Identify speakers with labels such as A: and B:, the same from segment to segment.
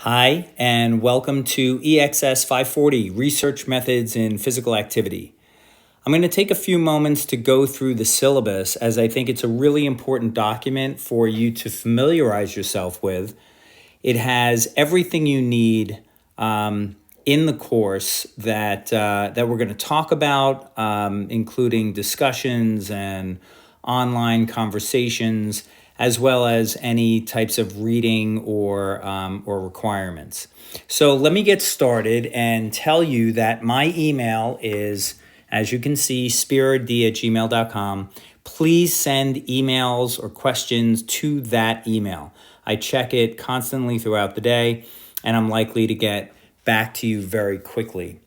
A: Hi, and welcome to EXS 540, Research Methods in Physical Activity. I'm going to take a few moments to go through the syllabus as I think it's a really important document for you to familiarize yourself with. It has everything you need in the course that we're going to talk about, including discussions and online conversations, as well as any types of reading or requirements. So let me get started and tell you that my email is, as you can see, spirid@gmail.com. Please send emails or questions to that email. I check it constantly throughout the day, and I'm likely to get back to you very quickly.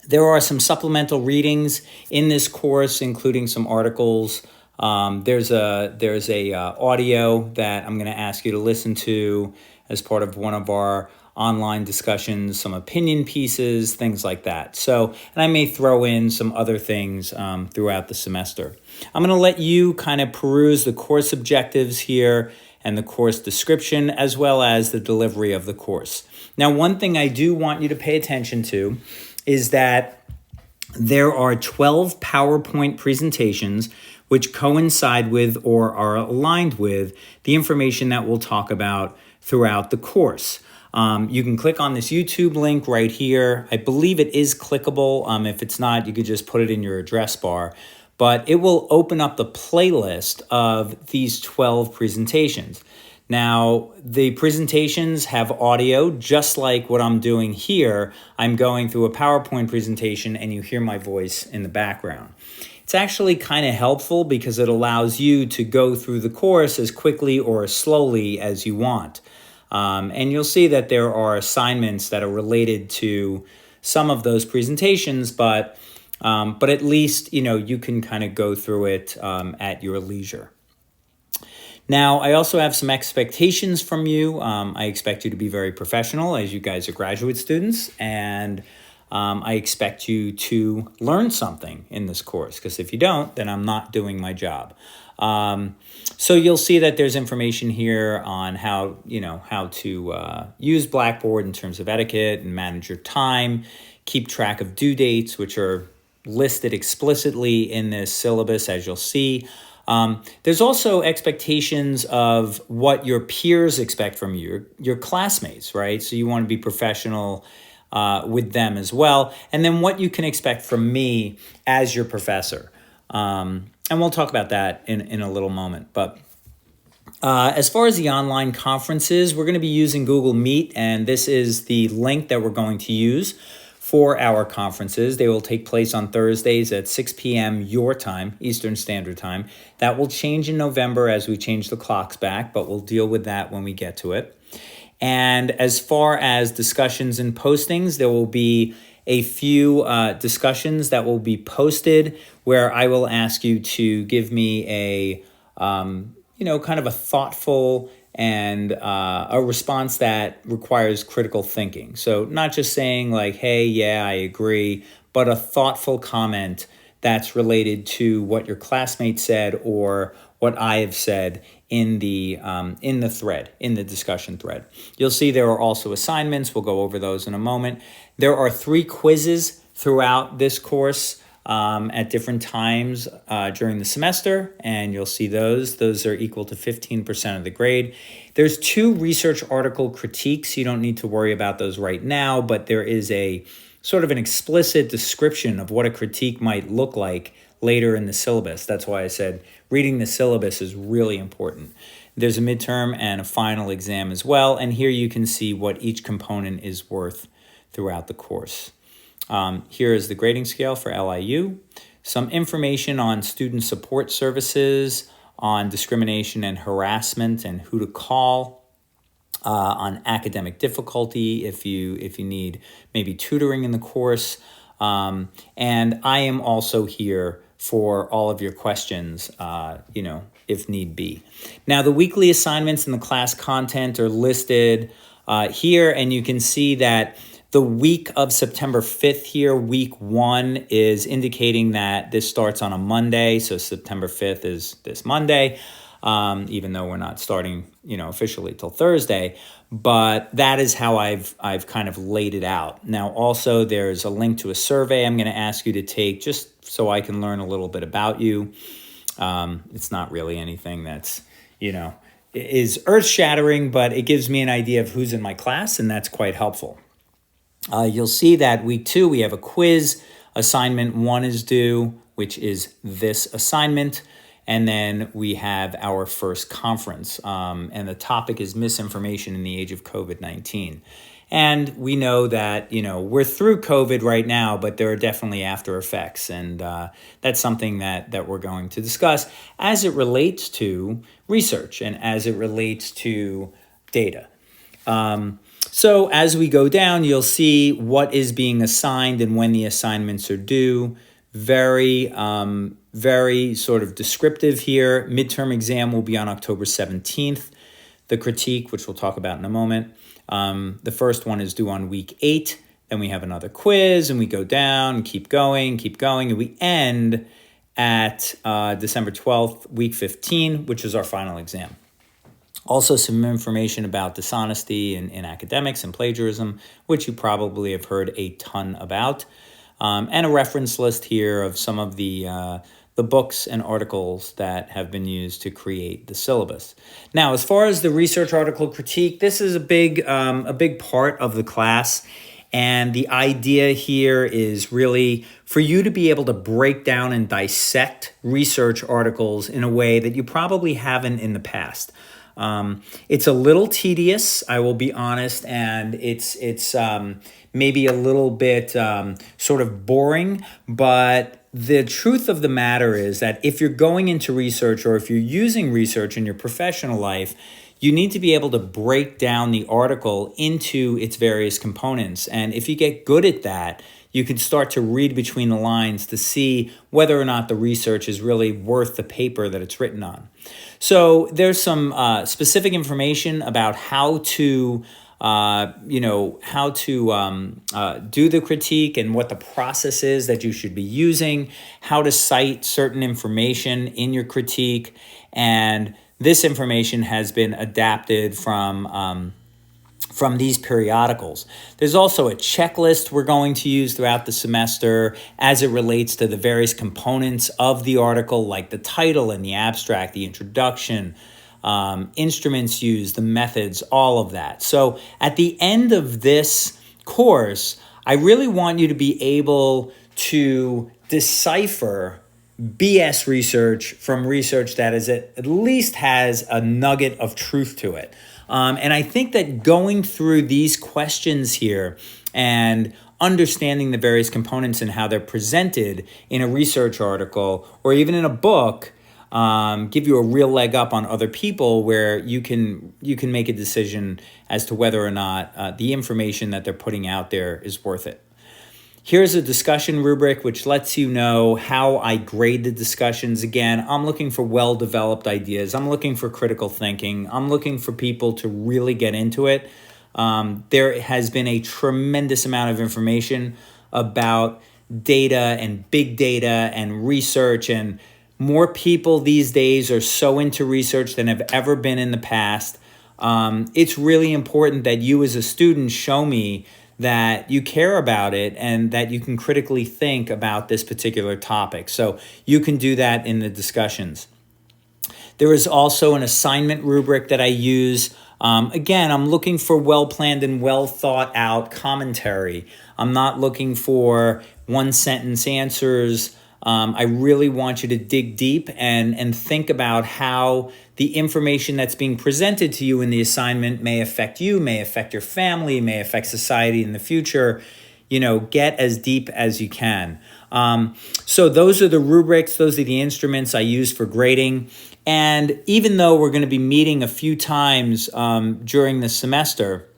A: There are some supplemental readings in this course, including some articles. There's a audio that I'm going to ask you to listen to as part of one of our online discussions, some opinion pieces, things like that. So, and I may throw in some other things throughout the semester. I'm going to let you kind of peruse the course objectives here and the course description, as well as the delivery of the course. Now, one thing I do want you to pay attention to is that there are 12 PowerPoint presentations which coincide with or are aligned with the information that we'll talk about throughout the course. You can click on this YouTube link right here. I believe it is clickable. If it's not, you could just put it in your address bar. But it will open up the playlist of these 12 presentations. Now, the presentations have audio, just like what I'm doing here. I'm going through a PowerPoint presentation and you hear my voice in the background. It's actually kind of helpful because it allows you to go through the course as quickly or as slowly as you want. And you'll see that there are assignments that are related to some of those presentations, but at least you can kind of go through it at your leisure. Now, I also have some expectations from you. I expect you to be very professional as you guys are graduate students, and I expect you to learn something in this course, because if you don't, then I'm not doing my job. So you'll see that there's information here on how to use Blackboard in terms of etiquette and manage your time, keep track of due dates, which are listed explicitly in this syllabus, as you'll see. There's also expectations of what your peers expect from you, your classmates, right? So you want to be professional with them as well. And then what you can expect from me as your professor. And we'll talk about that in a little moment. But as far as the online conferences, we're going to be using Google Meet, and this is the link that we're going to use for our conferences. They will take place on Thursdays at 6 p.m. your time, Eastern Standard Time. That will change in November as we change the clocks back, but we'll deal with that when we get to it. And as far as discussions and postings, there will be a few discussions that will be posted where I will ask you to give me a, kind of a thoughtful and a response that requires critical thinking. So not just saying like, hey, yeah, I agree, but a thoughtful comment that's related to what your classmate said or what I have said in the thread, in the discussion thread. You'll see there are also assignments. We'll go over those in a moment. There are 3 quizzes throughout this course at different times during the semester, and you'll see those. Those are equal to 15% of the grade. There's 2 research article critiques. You don't need to worry about those right now, but there is a sort of an explicit description of what a critique might look like later in the syllabus. That's why I said reading the syllabus is really important. There's a midterm and a final exam as well, and here you can see what each component is worth throughout the course. Here is the grading scale for LIU, some information on student support services, on discrimination and harassment and who to call, on academic difficulty if you need maybe tutoring in the course. And I am also here for all of your questions, if need be. Now, the weekly assignments and the class content are listed here, and you can see that the week of September 5th here, week 1, is indicating that this starts on a Monday, so September 5th is this Monday. even though we're not starting, officially till Thursday. But that is how I've kind of laid it out. Now, also, there's a link to a survey I'm going to ask you to take just so I can learn a little bit about you. It's not really anything that's, is earth-shattering, but it gives me an idea of who's in my class, and that's quite helpful. You'll see that week 2, we have a quiz. Assignment 1 is due, which is this assignment. And then we have our first conference. And the topic is misinformation in the age of COVID-19. And we know that, we're through COVID right now, but there are definitely after effects. And that's something that we're going to discuss as it relates to research and as it relates to data. So as we go down, you'll see what is being assigned and when the assignments are due. Very sort of descriptive here. Midterm exam will be on October 17th. The critique, which we'll talk about in a moment. The first one is due on week 8. Then we have another quiz, and we go down, keep going, and we end at December 12th, week 15, which is our final exam. Also, some information about dishonesty in academics and plagiarism, which you probably have heard a ton about. And a reference list here of some of the books and articles that have been used to create the syllabus. Now, as far as the research article critique, this is a big part of the class. And the idea here is really for you to be able to break down and dissect research articles in a way that you probably haven't in the past. It's a little tedious, I will be honest, and it's maybe a little bit sort of boring, but the truth of the matter is that if you're going into research or if you're using research in your professional life, you need to be able to break down the article into its various components. And if you get good at that, you can start to read between the lines to see whether or not the research is really worth the paper that it's written on. So there's some specific information about how to do the critique and what the process is that you should be using, how to cite certain information in your critique. And this information has been adapted from these periodicals. There's also a checklist we're going to use throughout the semester as it relates to the various components of the article, like the title and the abstract, the introduction, instruments used, the methods, all of that. So at the end of this course, I really want you to be able to decipher BS research from research that is at least has a nugget of truth to it. And I think that going through these questions here and understanding the various components and how they're presented in a research article or even in a book give you a real leg up on other people where you can make a decision as to whether or not the information that they're putting out there is worth it. Here's a discussion rubric which lets you know how I grade the discussions. Again, I'm looking for well-developed ideas. I'm looking for critical thinking. I'm looking for people to really get into it. There has been a tremendous amount of information about data and big data and research, and more people these days are so into research than have ever been in the past. It's really important that you as a student show me that you care about it and that you can critically think about this particular topic. So you can do that in the discussions. There is also an assignment rubric that I use. Again, I'm looking for well-planned and well-thought-out commentary. I'm not looking for one-sentence answers. I really want you to dig deep and think about how the information that's being presented to you in the assignment may affect you, may affect your family, may affect society in the future. Get as deep as you can. So those are the rubrics. Those are the instruments I use for grading. And even though we're going to be meeting a few times during the semester,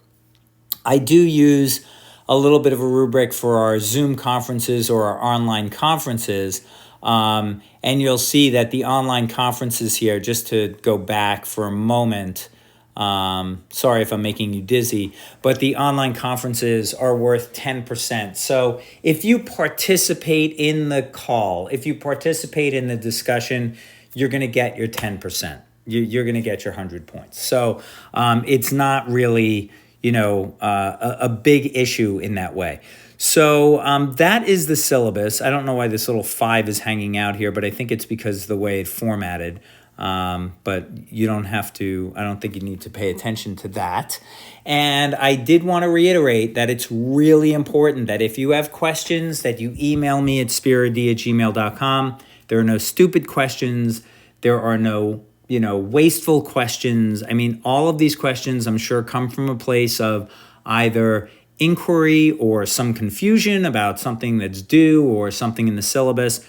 A: I do use a little bit of a rubric for our Zoom conferences or our online conferences. And you'll see that the online conferences here, just to go back for a moment, sorry if I'm making you dizzy, but the online conferences are worth 10%. So if you participate in the call, if you participate in the discussion, you're going to get your 10%. you're going to get your 100 points. So it's not really, a big issue in that way. So that is the syllabus. I don't know why this little 5 is hanging out here, but I think it's because of the way it's formatted. But you don't have to, I don't think you need to pay attention to that. And I did want to reiterate that it's really important that if you have questions that you email me at spirad@gmail.com. There are no stupid questions. There are no, wasteful questions. I mean, all of these questions I'm sure come from a place of either inquiry or some confusion about something that's due or something in the syllabus.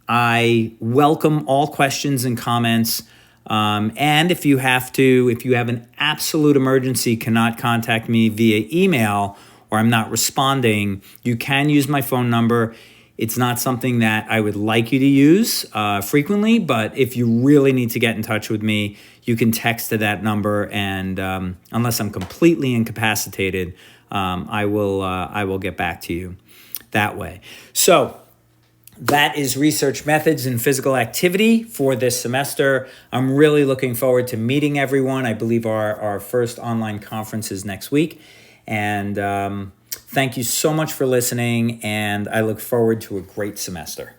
A: I welcome all questions and comments. And if you have an absolute emergency, cannot contact me via email or I'm not responding, you can use my phone number. It's not something that I would like you to use frequently, but if you really need to get in touch with me, you can text to that number. And unless I'm completely incapacitated, I will get back to you that way. So that is research methods in physical activity for this semester. I'm really looking forward to meeting everyone. I believe our first online conference is next week. And thank you so much for listening, and I look forward to a great semester.